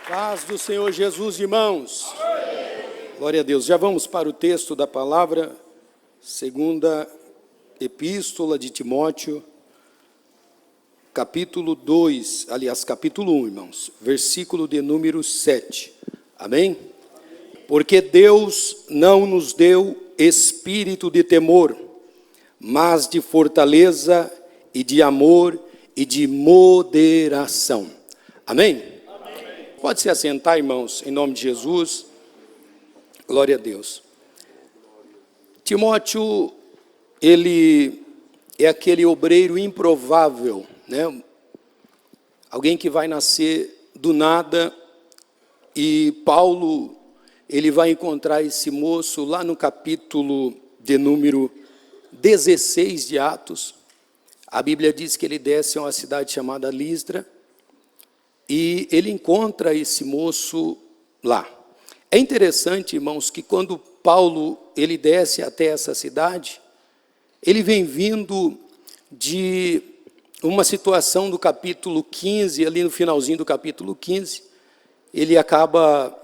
Paz do Senhor Jesus, irmãos. Glória a Deus. Já vamos para o texto da palavra, segunda epístola de Timóteo, capítulo 2, aliás, capítulo 1, irmãos, versículo de número 7. Amém? Porque Deus não nos deu espírito de temor, mas de fortaleza e de amor e de moderação. Amém? Pode se assentar, irmãos, em nome de Jesus. Glória a Deus. Timóteo, ele é aquele obreiro improvável, né? Alguém que vai nascer do nada, e Paulo, ele vai encontrar esse moço lá no capítulo de número 16 de Atos. A Bíblia diz que ele desce a uma cidade chamada Listra, e ele encontra esse moço lá. É interessante, irmãos, que quando Paulo ele desce até essa cidade, ele vem vindo de uma situação do capítulo 15, ali no finalzinho do capítulo 15, ele acaba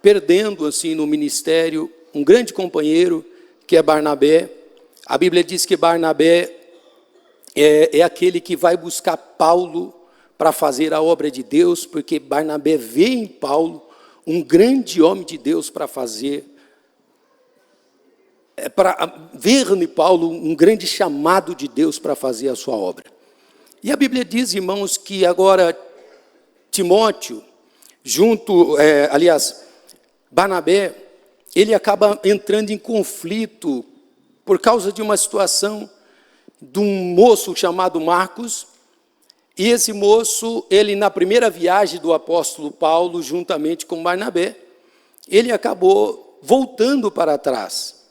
perdendo assim no ministério um grande companheiro, que é Barnabé. A Bíblia diz que Barnabé é aquele que vai buscar Paulo para fazer a obra de Deus, porque Barnabé vê em Paulo um grande homem de Deus para ver em Paulo um grande chamado de Deus para fazer a sua obra. E a Bíblia diz, irmãos, que agora Timóteo, Barnabé, ele acaba entrando em conflito por causa de uma situação de um moço chamado Marcos. E esse moço, ele na primeira viagem do apóstolo Paulo, juntamente com Barnabé, ele acabou voltando para trás.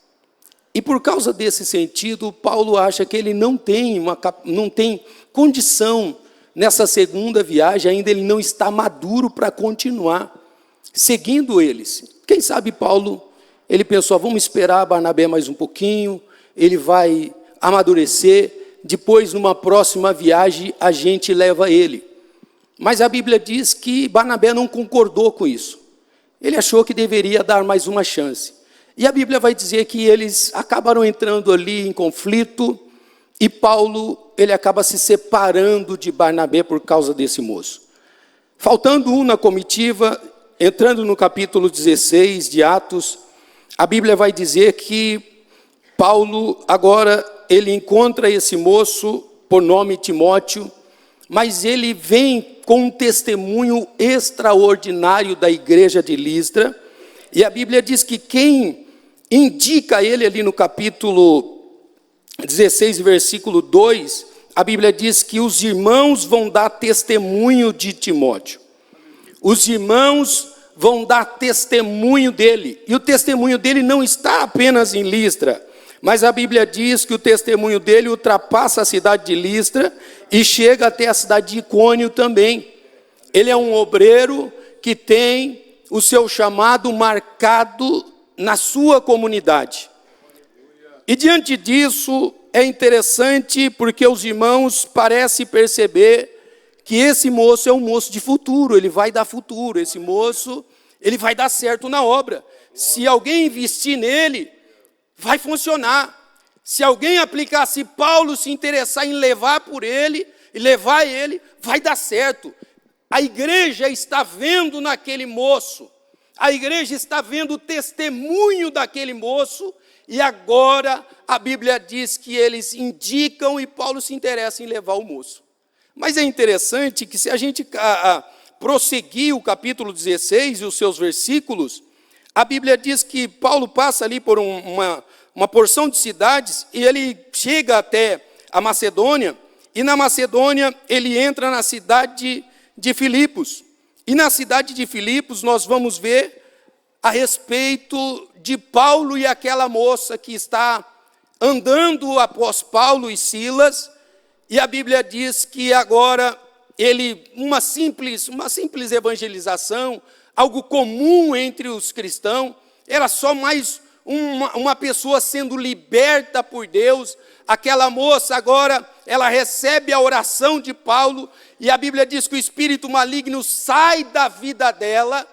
E por causa desse sentido, Paulo acha que ele não tem condição nessa segunda viagem, ainda ele não está maduro para continuar seguindo eles. Quem sabe Paulo, ele pensou, vamos esperar Barnabé mais um pouquinho, ele vai amadurecer, depois, numa próxima viagem, a gente leva ele. Mas a Bíblia diz que Barnabé não concordou com isso. Ele achou que deveria dar mais uma chance. E a Bíblia vai dizer que eles acabaram entrando ali em conflito, e Paulo, ele acaba se separando de Barnabé por causa desse moço. Faltando um na comitiva, entrando no capítulo 16 de Atos, a Bíblia vai dizer que Paulo agora ele encontra esse moço por nome Timóteo, mas ele vem com um testemunho extraordinário da igreja de Listra, e a Bíblia diz que quem indica ele ali no capítulo 16, versículo 2, a Bíblia diz que os irmãos vão dar testemunho de Timóteo. Os irmãos vão dar testemunho dele, e o testemunho dele não está apenas em Listra, mas a Bíblia diz que o testemunho dele ultrapassa a cidade de Listra e chega até a cidade de Icônio também. Ele é um obreiro que tem o seu chamado marcado na sua comunidade. E diante disso, é interessante porque os irmãos parecem perceber que esse moço é um moço de futuro, ele vai dar futuro, esse moço, ele vai dar certo na obra. Se alguém investir nele, vai funcionar. Se alguém aplicar, se Paulo se interessar em levar por ele, e levar ele, vai dar certo. A igreja está vendo naquele moço, a igreja está vendo o testemunho daquele moço, e agora a Bíblia diz que eles indicam e Paulo se interessa em levar o moço. Mas é interessante que se a gente prosseguir o capítulo 16 e os seus versículos, a Bíblia diz que Paulo passa ali por uma porção de cidades e ele chega até a Macedônia, e na Macedônia ele entra na cidade de Filipos. E na cidade de Filipos nós vamos ver a respeito de Paulo e aquela moça que está andando após Paulo e Silas, e a Bíblia diz que agora uma simples evangelização, algo comum entre os cristãos, era só mais uma pessoa sendo liberta por Deus. Aquela moça agora, ela recebe a oração de Paulo, e a Bíblia diz que o espírito maligno sai da vida dela,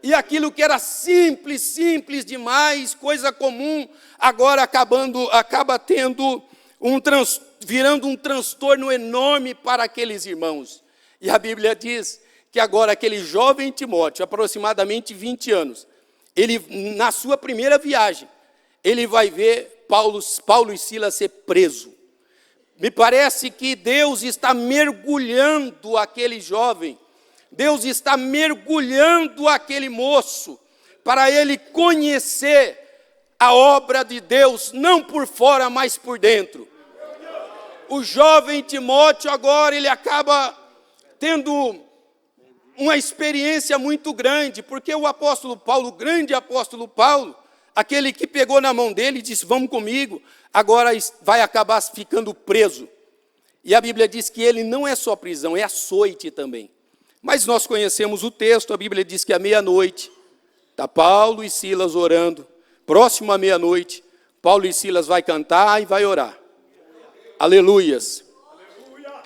e aquilo que era simples demais, coisa comum, agora acaba tendo virando um transtorno enorme para aqueles irmãos. E a Bíblia diz que agora aquele jovem Timóteo, aproximadamente 20 anos, ele, na sua primeira viagem, ele vai ver Paulo e Silas ser preso. Me parece que Deus está mergulhando aquele jovem, Deus está mergulhando aquele moço, para ele conhecer a obra de Deus, não por fora, mas por dentro. O jovem Timóteo agora, ele acaba tendo uma experiência muito grande, porque o apóstolo Paulo, o grande apóstolo Paulo, aquele que pegou na mão dele e disse, vamos comigo, agora vai acabar ficando preso. E a Bíblia diz que ele não é só prisão, é açoite também. Mas nós conhecemos o texto, a Bíblia diz que à meia-noite, está Paulo e Silas orando, próximo à meia-noite, Paulo e Silas vai cantar e vai orar. Aleluias.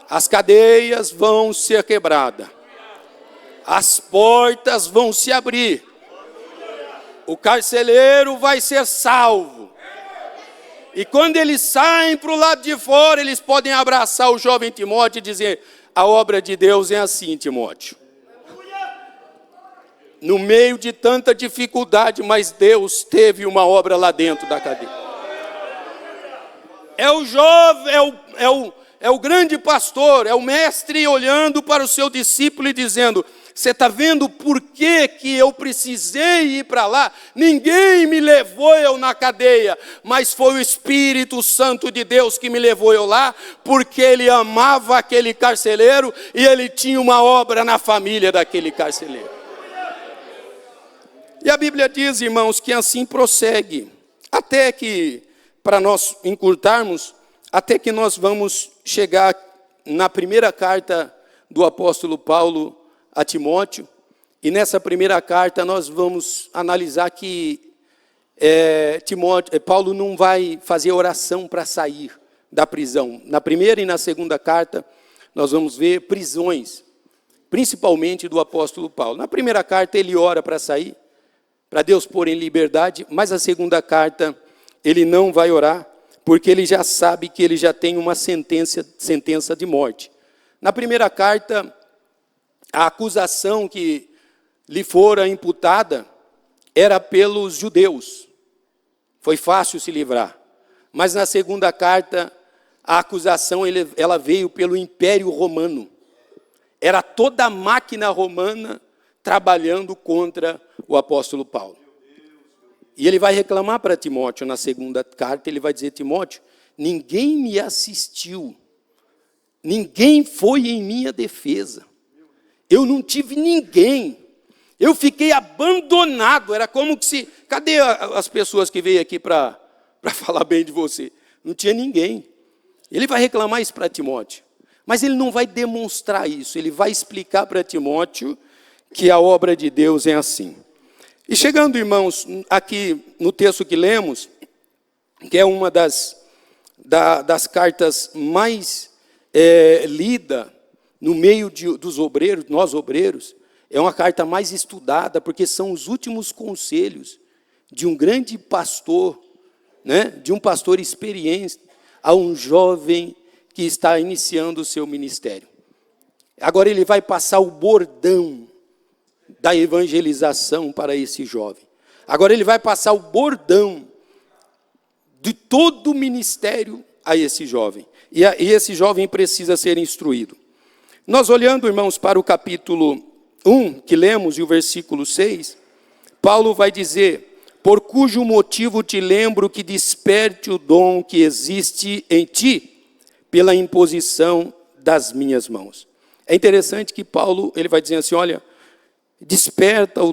As cadeias vão ser quebradas, as portas vão se abrir, o carcereiro vai ser salvo. E quando eles saem para o lado de fora, eles podem abraçar o jovem Timóteo e dizer, a obra de Deus é assim, Timóteo. No meio de tanta dificuldade, mas Deus teve uma obra lá dentro da cadeia. É o jovem, é o grande pastor, é o mestre olhando para o seu discípulo e dizendo, você está vendo por que eu precisei ir para lá? Ninguém me levou eu na cadeia, mas foi o Espírito Santo de Deus que me levou eu lá, porque ele amava aquele carcereiro e ele tinha uma obra na família daquele carcereiro. E a Bíblia diz, irmãos, que assim prossegue, até que, para nós encurtarmos, até que nós vamos chegar na primeira carta do apóstolo Paulo a Timóteo, e nessa primeira carta nós vamos analisar que Paulo não vai fazer oração para sair da prisão. Na primeira e na segunda carta nós vamos ver prisões, principalmente do apóstolo Paulo. Na primeira carta ele ora para sair, para Deus pôr em liberdade, mas a segunda carta ele não vai orar, porque ele já sabe que ele já tem uma sentença de morte. Na primeira carta, a acusação que lhe fora imputada era pelos judeus. Foi fácil se livrar. Mas na segunda carta, a acusação ela veio pelo Império Romano. Era toda a máquina romana trabalhando contra o apóstolo Paulo. E ele vai reclamar para Timóteo na segunda carta, ele vai dizer, Timóteo, ninguém me assistiu, ninguém foi em minha defesa. Eu não tive ninguém, eu fiquei abandonado, era como que se... Cadê as pessoas que veio aqui para falar bem de você? Não tinha ninguém. Ele vai reclamar isso para Timóteo, mas ele não vai demonstrar isso, ele vai explicar para Timóteo que a obra de Deus é assim. E chegando, irmãos, aqui no texto que lemos, que é uma das cartas mais lida no meio dos obreiros, nós obreiros, é uma carta mais estudada, porque são os últimos conselhos de um grande pastor, né, de um pastor experiente, a um jovem que está iniciando o seu ministério. Agora ele vai passar o bordão da evangelização para esse jovem. Agora ele vai passar o bordão de todo o ministério a esse jovem. E esse jovem precisa ser instruído. Nós olhando, irmãos, para o capítulo 1, que lemos, e o versículo 6, Paulo vai dizer, por cujo motivo te lembro que desperte o dom que existe em ti, pela imposição das minhas mãos. É interessante que Paulo, ele vai dizer assim, olha, desperta o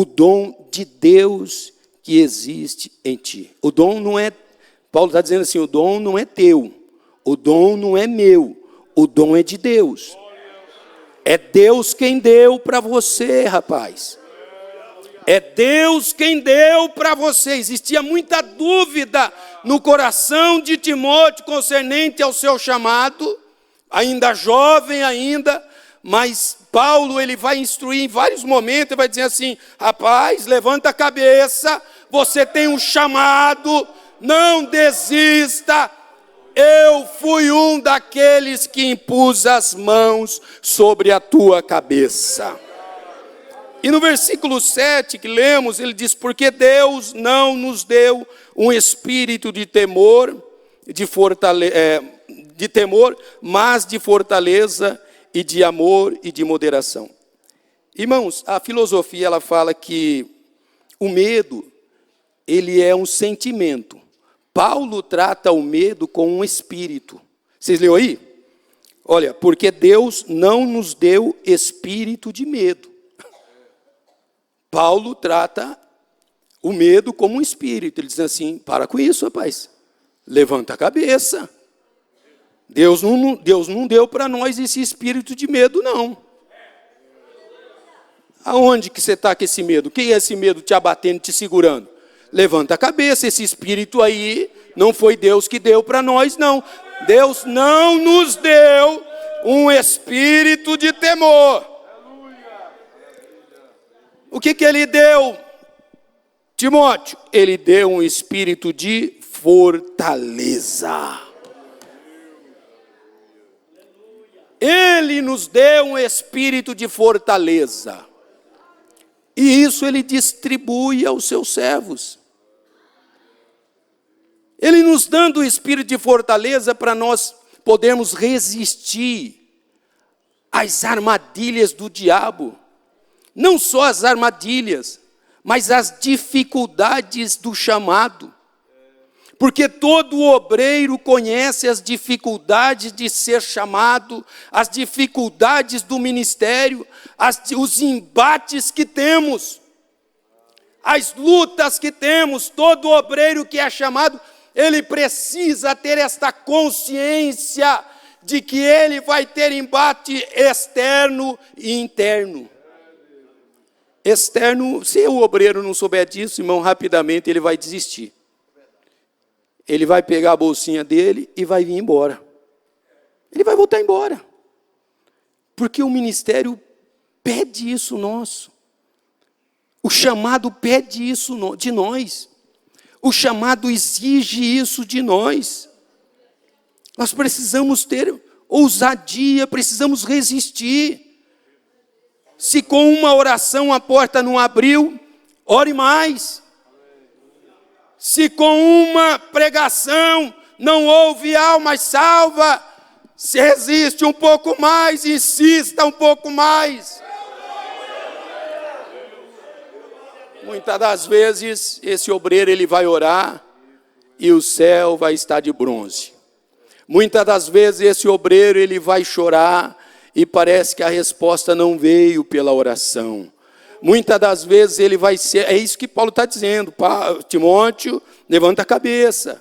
dom de Deus que existe em ti. O dom não é, Paulo está dizendo assim, o dom não é teu, o dom não é meu, o dom é de Deus. É Deus quem deu para você, rapaz. É Deus quem deu para você. Existia muita dúvida no coração de Timóteo concernente ao seu chamado, ainda jovem ainda, mas Paulo ele vai instruir em vários momentos, ele vai dizer assim: rapaz, levanta a cabeça, você tem um chamado, não desista. Eu fui um daqueles que impus as mãos sobre a tua cabeça. E no versículo 7 que lemos, ele diz: porque Deus não nos deu um espírito de temor, mas de fortaleza e de amor e de moderação. Irmãos, a filosofia ela fala que o medo, ele é um sentimento. Paulo trata o medo com um espírito. Vocês leram aí? Olha, porque Deus não nos deu espírito de medo. Paulo trata o medo como um espírito. Ele diz assim: para com isso, rapaz. Levanta a cabeça. Deus não deu para nós esse espírito de medo, não. Aonde que você está com esse medo? Quem é esse medo te abatendo, te segurando? Levanta a cabeça, esse espírito aí não foi Deus que deu para nós, não. Deus não nos deu um espírito de temor. O que ele deu, Timóteo? Ele deu um espírito de fortaleza. Ele nos deu um espírito de fortaleza. E isso ele distribui aos seus servos. Ele nos dando o espírito de fortaleza para nós podermos resistir às armadilhas do diabo. Não só as armadilhas, mas as dificuldades do chamado. Porque todo obreiro conhece as dificuldades de ser chamado, as dificuldades do ministério, os embates que temos, as lutas que temos. Todo obreiro que é chamado, ele precisa ter esta consciência de que ele vai ter embate externo e interno. Externo, se o obreiro não souber disso, irmão, rapidamente ele vai desistir. Ele vai pegar a bolsinha dele e vai vir embora. Ele vai voltar embora. Porque o ministério pede isso nosso. O chamado pede isso de nós. O chamado exige isso de nós. Nós precisamos ter ousadia, precisamos resistir. Se com uma oração a porta não abriu, ore mais. Se com uma pregação não houve alma salva, se resiste um pouco mais, insista um pouco mais. Muitas das vezes, esse obreiro ele vai orar e o céu vai estar de bronze. Muitas das vezes, esse obreiro ele vai chorar e parece que a resposta não veio pela oração. Muitas das vezes ele vai ser, é isso que Paulo está dizendo: Timóteo, levanta a cabeça.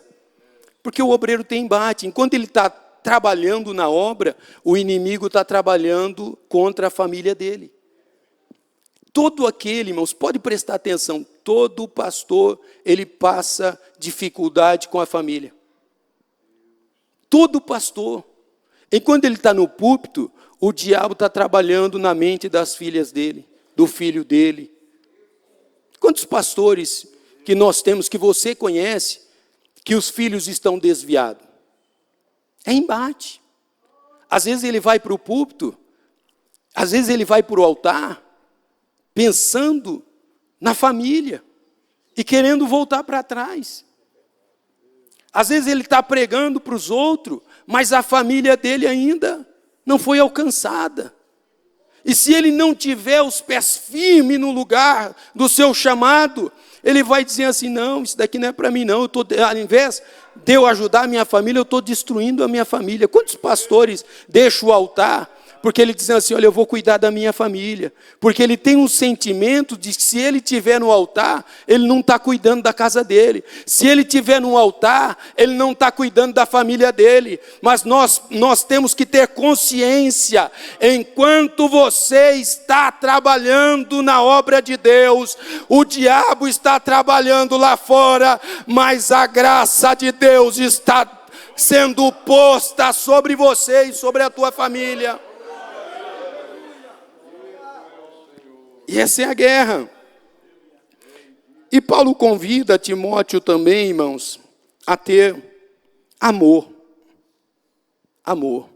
Porque o obreiro tem embate. Enquanto ele está trabalhando na obra, o inimigo está trabalhando contra a família dele. Todo aquele, irmãos, pode prestar atenção, todo pastor, ele passa dificuldade com a família. Todo pastor. Enquanto ele está no púlpito, o diabo está trabalhando na mente das filhas dele, do filho dele. Quantos pastores que nós temos, que você conhece, que os filhos estão desviados? É embate. Às vezes ele vai para o púlpito, às vezes ele vai para o altar, pensando na família e querendo voltar para trás. Às vezes ele está pregando para os outros, mas a família dele ainda não foi alcançada. E se ele não tiver os pés firmes no lugar do seu chamado, ele vai dizer assim: não, isso daqui não é para mim não, ao invés de eu ajudar a minha família, eu estou destruindo a minha família. Quantos pastores deixam o altar porque ele diz assim: olha, eu vou cuidar da minha família? Porque ele tem um sentimento de que se ele estiver no altar, ele não está cuidando da casa dele. Se ele estiver no altar, ele não está cuidando da família dele. Mas nós temos que ter consciência, enquanto você está trabalhando na obra de Deus, o diabo está trabalhando lá fora, mas a graça de Deus está sendo posta sobre você e sobre a tua família. E essa é a guerra. E Paulo convida Timóteo também, irmãos, a ter amor. Amor.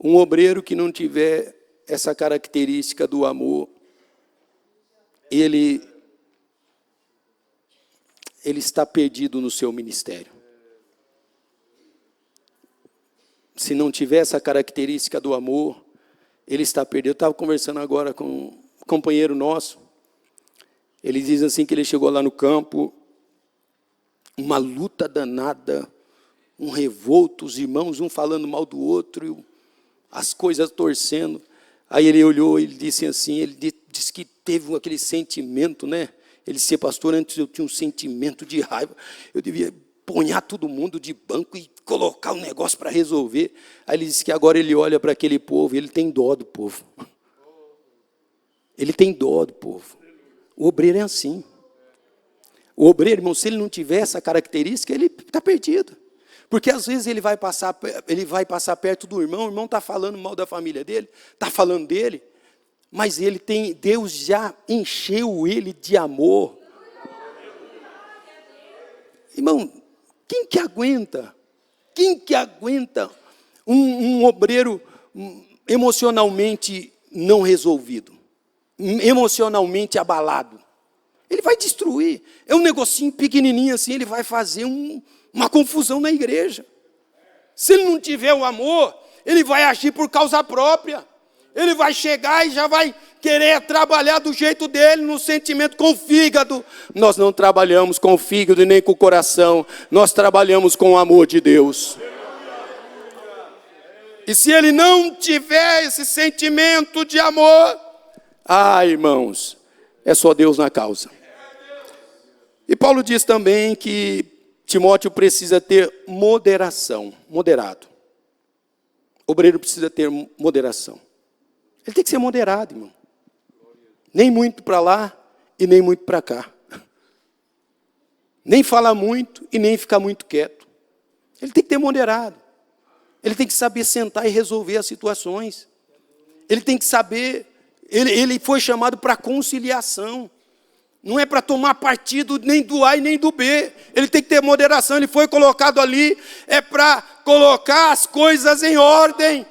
Um obreiro que não tiver essa característica do amor, ele está perdido no seu ministério. Se não tiver essa característica do amor, ele está perdido. Eu estava conversando agora com um companheiro nosso. Ele diz assim que ele chegou lá no campo, uma luta danada, um revolto, os irmãos, um falando mal do outro, as coisas torcendo. Aí ele olhou, ele disse assim, ele disse que teve aquele sentimento, né? Ele disse, pastor, antes eu tinha um sentimento de raiva, eu devia ponhar todo mundo de banco e colocar um negócio para resolver. Aí ele disse que agora ele olha para aquele povo, ele tem dó do povo. Ele tem dó do povo. O obreiro é assim. O obreiro, irmão, se ele não tiver essa característica, ele está perdido. Porque às vezes ele vai passar perto do irmão, o irmão está falando mal da família dele, está falando dele, mas Deus já encheu ele de amor. Irmão, quem que aguenta? Quem que aguenta um obreiro emocionalmente não resolvido? Emocionalmente abalado? Ele vai destruir. É um negocinho pequenininho assim, ele vai fazer uma confusão na igreja. Se ele não tiver o amor, ele vai agir por causa própria. Ele vai chegar e já vai querer trabalhar do jeito dele, no sentimento, com o fígado. Nós não trabalhamos com o fígado e nem com o coração. Nós trabalhamos com o amor de Deus. E se ele não tiver esse sentimento de amor, irmãos, é só Deus na causa. E Paulo diz também que Timóteo precisa ter moderação, moderado. O obreiro precisa ter moderação. Ele tem que ser moderado, irmão. Nem muito para lá e nem muito para cá. Nem falar muito e nem ficar muito quieto. Ele tem que ter moderado. Ele tem que saber sentar e resolver as situações. Ele tem que saber, ele foi chamado para conciliação. Não é para tomar partido nem do A e nem do B. Ele tem que ter moderação. Ele foi colocado ali, é para colocar as coisas em ordem.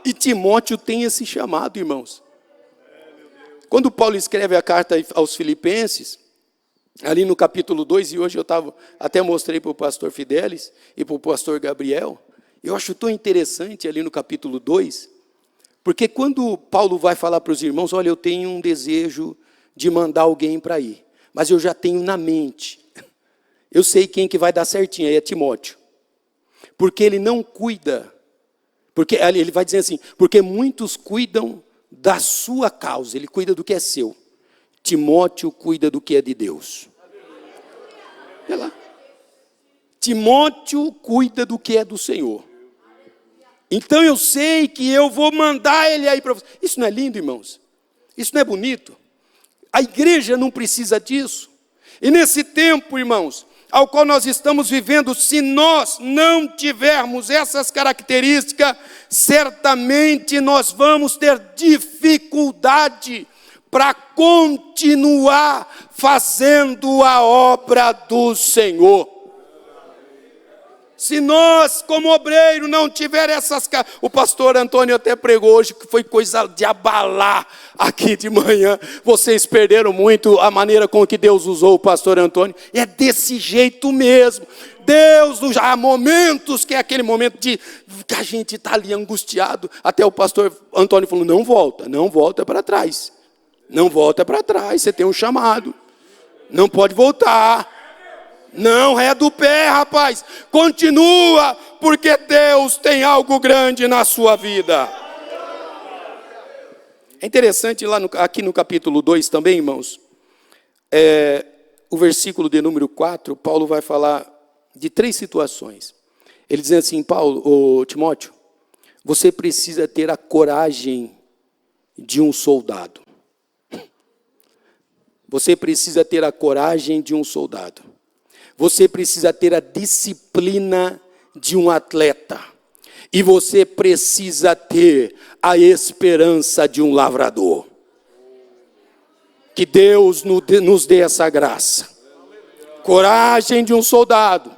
E Timóteo tem esse chamado, irmãos. Quando Paulo escreve a carta aos Filipenses, ali no capítulo 2, e hoje até mostrei para o pastor Fidelis e para o pastor Gabriel, eu acho tão interessante ali no capítulo 2, porque quando Paulo vai falar para os irmãos, olha, eu tenho um desejo de mandar alguém para ir, mas eu já tenho na mente, eu sei quem que vai dar certinho, aí é Timóteo, porque ele não cuida, porque ele vai dizer assim, porque muitos cuidam da sua causa, ele cuida do que é seu, Timóteo cuida do que é de Deus. Olha lá. Timóteo cuida do que é do Senhor. Então eu sei que eu vou mandar ele aí para você. Isso não é lindo, irmãos? Isso não é bonito? A igreja não precisa disso. E nesse tempo, irmãos, ao qual nós estamos vivendo, se nós não tivermos essas características, certamente nós vamos ter dificuldade para continuar fazendo a obra do Senhor. Se nós, como obreiro, não tiver essas... O pastor Antônio até pregou hoje, que foi coisa de abalar aqui de manhã. Vocês perderam muito a maneira com que Deus usou o pastor Antônio. É desse jeito mesmo. Deus, há momentos que é aquele momento de que a gente está ali angustiado. Até o pastor Antônio falou, não volta para trás. Não volta para trás, você tem um chamado. Não pode voltar. Não, ré do pé, rapaz. Continua, porque Deus tem algo grande na sua vida. É interessante, aqui no capítulo 2 também, irmãos, o versículo de número 4, Paulo vai falar de 3 situações. Ele diz assim, Timóteo, você precisa ter a coragem de um soldado. Você precisa ter a coragem de um soldado. Você precisa ter a disciplina de um atleta. E você precisa ter a esperança de um lavrador. Que Deus nos dê essa graça. Coragem de um soldado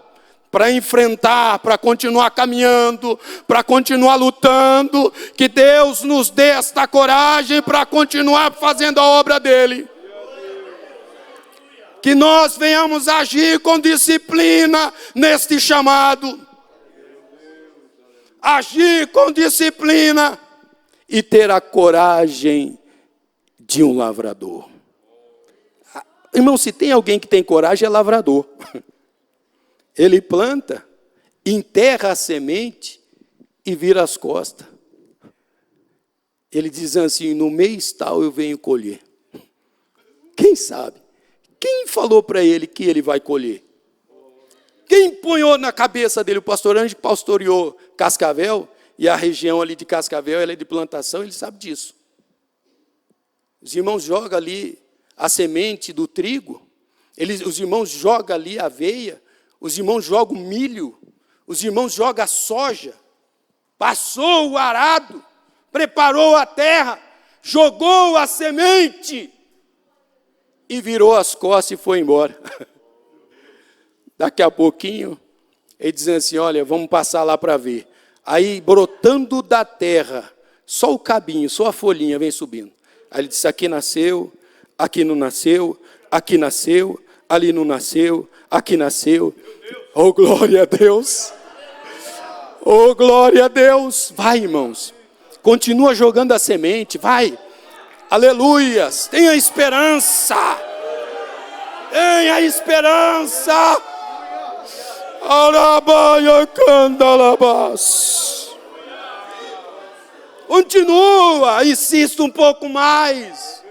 para enfrentar, para continuar caminhando, para continuar lutando. Que Deus nos dê esta coragem para continuar fazendo a obra dele. Que nós venhamos agir com disciplina neste chamado. Agir com disciplina e ter a coragem de um lavrador. Irmão, se tem alguém que tem coragem, é lavrador. Ele planta, enterra a semente e vira as costas. Ele diz assim, no mês tal eu venho colher. Quem sabe? Quem falou para ele que ele vai colher? Quem ponhou na cabeça dele? O pastor Anjo pastoreou Cascavel, e a região ali de Cascavel, ela é de plantação, ele sabe disso. Os irmãos jogam ali a semente do trigo, os irmãos jogam ali a aveia, os irmãos jogam milho, os irmãos jogam a soja, passou o arado, preparou a terra, jogou a semente e virou as costas e foi embora. Daqui a pouquinho, ele dizendo assim, olha, vamos passar lá para ver. Aí, brotando da terra, só o cabinho, só a folhinha vem subindo. Aí ele disse, aqui nasceu, aqui não nasceu, aqui nasceu, ali não nasceu, aqui nasceu. Oh, glória a Deus! Oh, glória a Deus! Vai, irmãos. Continua jogando a semente, vai. Aleluias! Tenha esperança! Tenha esperança! Arabaia candalabas. Continua, insista um pouco mais.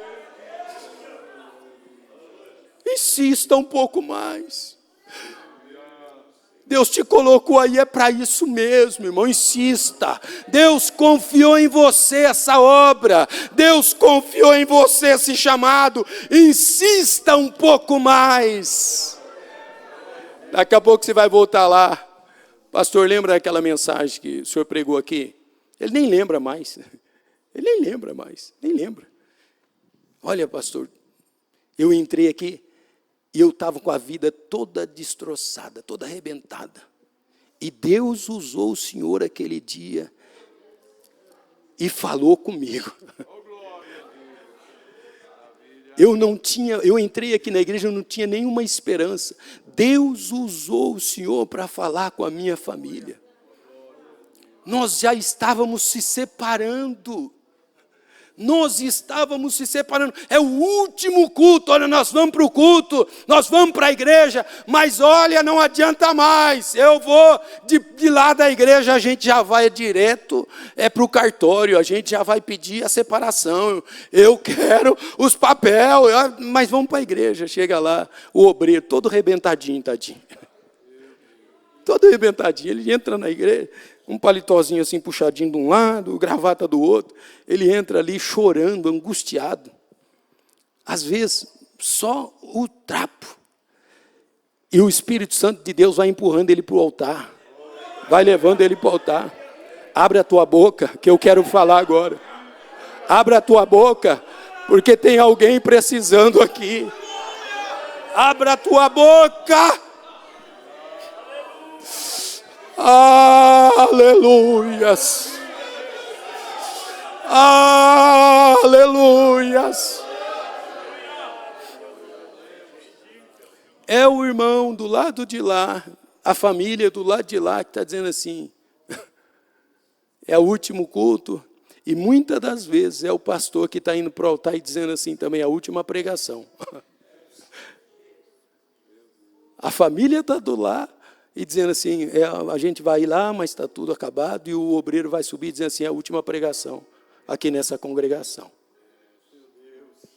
Insista um pouco mais. Deus te colocou aí, é para isso mesmo, irmão, insista. Deus confiou em você essa obra. Deus confiou em você esse chamado. Insista um pouco mais. Daqui a pouco você vai voltar lá. Pastor, lembra daquela mensagem que o senhor pregou aqui? Ele nem lembra mais. Ele nem lembra mais. Nem lembra. Olha, pastor, eu entrei aqui e eu estava com a vida toda destroçada, toda arrebentada. E Deus usou o senhor aquele dia e falou comigo. Eu entrei aqui na igreja, eu não tinha nenhuma esperança. Deus usou o Senhor para falar com a minha família. Nós já estávamos se separando. Nós estávamos se separando. É o último culto. Olha, nós vamos para o culto, nós vamos para a igreja, mas olha, não adianta mais. Eu vou de lá da igreja, a gente já vai direto para o cartório, a gente já vai pedir a separação. Eu quero os papéis, mas vamos para a igreja. Chega lá, o obreiro todo arrebentadinho, tadinho. Todo arrebentadinho, ele entra na igreja, um paletózinho assim puxadinho de um lado, gravata do outro, ele entra ali chorando, angustiado. Às vezes, só o trapo. E o Espírito Santo de Deus vai empurrando ele para o altar, vai levando ele para o altar. Abre a tua boca, que eu quero falar agora. Abre a tua boca, porque tem alguém precisando aqui. Abra a tua boca. Aleluias. Aleluias. É o irmão do lado de lá, a família do lado de lá que está dizendo assim, é o último culto, e muitas das vezes é o pastor que está indo para o altar e dizendo assim também, a última pregação. A família está do lado e dizendo assim, a gente vai lá, mas está tudo acabado, e o obreiro vai subir dizendo assim, é a última pregação aqui nessa congregação.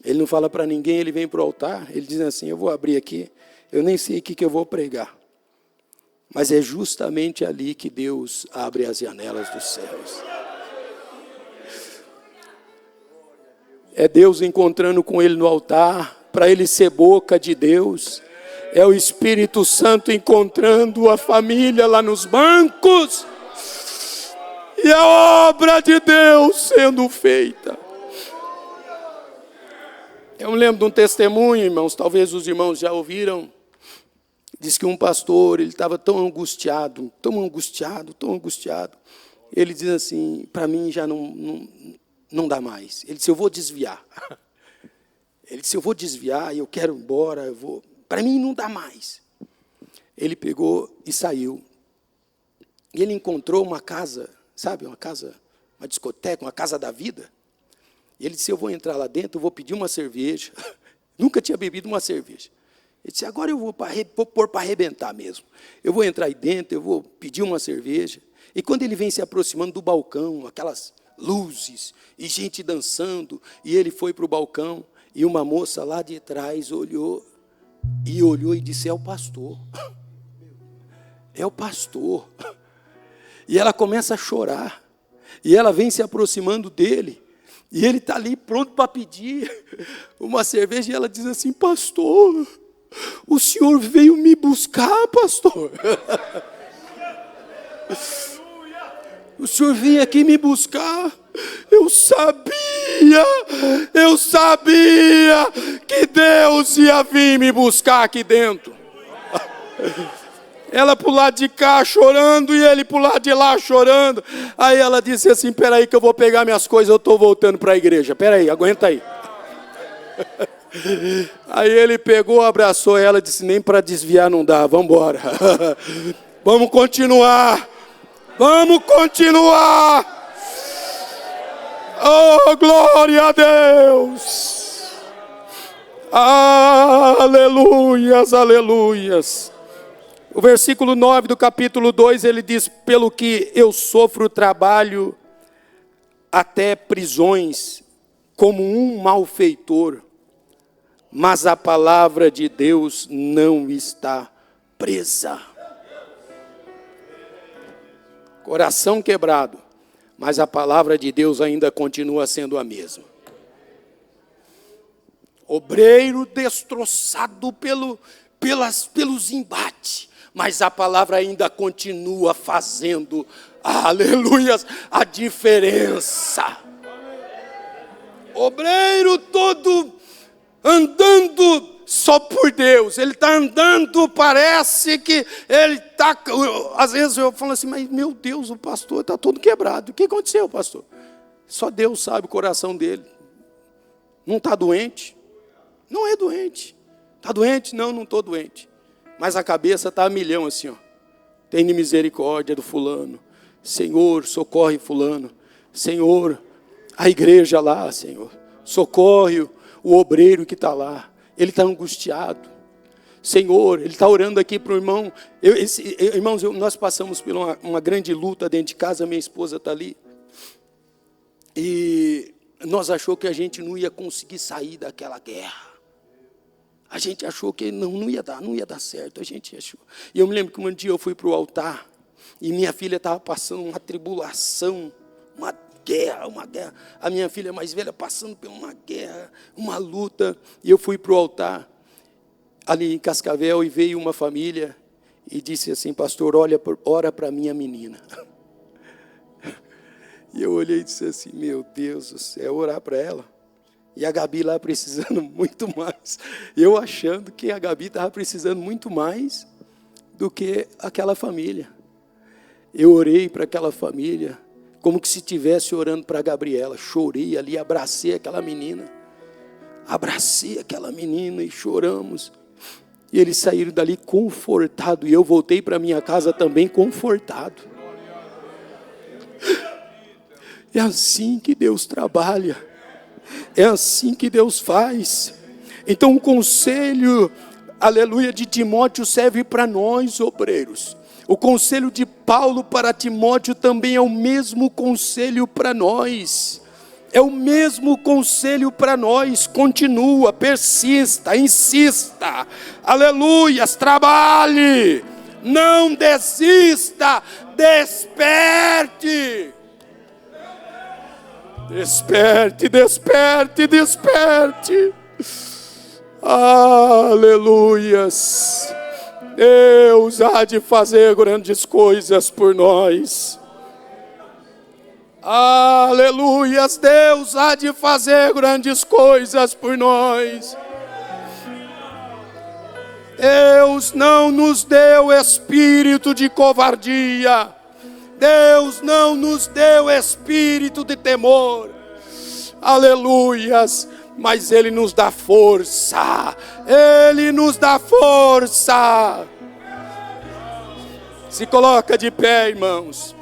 Ele não fala para ninguém, ele vem para o altar, ele diz assim, eu vou abrir aqui, eu nem sei o que eu vou pregar. Mas é justamente ali que Deus abre as janelas dos céus. É Deus encontrando com ele no altar, para ele ser boca de Deus. É o Espírito Santo encontrando a família lá nos bancos. E a obra de Deus sendo feita. Eu me lembro de um testemunho, irmãos, talvez os irmãos já ouviram. Diz que um pastor, ele estava tão angustiado. Ele diz assim, para mim já não dá mais. Ele disse, eu vou desviar. Ele disse, eu vou desviar, eu quero ir embora, para mim não dá mais. Ele pegou e saiu. E ele encontrou uma casa, sabe, uma discoteca, uma casa da vida. E ele disse, eu vou entrar lá dentro, eu vou pedir uma cerveja. Nunca tinha bebido uma cerveja. Ele disse, agora eu vou pôr para arrebentar mesmo. Eu vou entrar aí dentro, eu vou pedir uma cerveja. E quando ele vem se aproximando do balcão, aquelas luzes e gente dançando, e ele foi para o balcão, e uma moça lá de trás olhou e disse, é o pastor. É o pastor. E ela começa a chorar. E ela vem se aproximando dele. E ele está ali pronto para pedir uma cerveja. E ela diz assim, pastor, o senhor veio me buscar, pastor. O senhor veio aqui me buscar. Eu sabia que Deus ia vir me buscar aqui dentro. Ela para o lado de cá chorando e ele para o lado de lá chorando. Aí ela disse assim, espera aí que eu vou pegar minhas coisas, eu estou voltando para a igreja. Espera aí, aguenta aí. Aí ele pegou, abraçou ela e disse, nem para desviar não dá, vamos embora. Vamos continuar. Oh, glória a Deus. Aleluias, aleluias. O versículo 9 do capítulo 2, ele diz, pelo que eu sofro trabalho até prisões, como um malfeitor, mas a palavra de Deus não está presa. Coração quebrado, mas a palavra de Deus ainda continua sendo a mesma. Obreiro destroçado pelos embates, mas a palavra ainda continua fazendo, aleluias, a diferença. Obreiro todo andando só por Deus, ele está andando, parece que ele está, às vezes eu falo assim, mas meu Deus, o pastor está todo quebrado. O que aconteceu, pastor? Só Deus sabe o coração dele. Não está doente? Não é doente. Está doente? Não estou doente. Mas a cabeça está a milhão assim, ó. Tem misericórdia do fulano. Senhor, socorre fulano. Senhor, a igreja lá, Senhor. Socorre o obreiro que está lá. Ele está angustiado. Senhor, ele está orando aqui para o irmão. Irmãos, nós passamos por uma grande luta dentro de casa. Minha esposa está ali. E nós achou que a gente não ia conseguir sair daquela guerra. A gente achou que não ia dar certo. A gente achou. E eu me lembro que um dia eu fui para o altar. E minha filha estava passando uma tribulação, uma guerra. A minha filha mais velha passando por uma guerra, uma luta. E eu fui para o altar, ali em Cascavel, e veio uma família e disse assim, pastor, ora para minha menina. E eu olhei e disse assim, meu Deus do céu, orar para ela. E a Gabi lá precisando muito mais. Eu achando que a Gabi estava precisando muito mais do que aquela família. Eu orei para aquela família, como que se estivesse orando para a Gabriela. Chorei ali, abracei aquela menina e choramos. E eles saíram dali confortados, e eu voltei para minha casa também confortado. É assim que Deus trabalha, é assim que Deus faz. Então o conselho, aleluia, de Timóteo serve para nós, obreiros. O conselho de Paulo para Timóteo também é o mesmo conselho para nós. É o mesmo conselho para nós. Continua, persista, insista. Aleluias, trabalhe. Não desista, desperte. Desperte. Aleluias. Deus há de fazer grandes coisas por nós. Aleluias. Deus há de fazer grandes coisas por nós. Deus não nos deu espírito de covardia. Deus não nos deu espírito de temor. Aleluias. Mas Ele nos dá força. Ele nos dá força. Se coloca de pé, irmãos.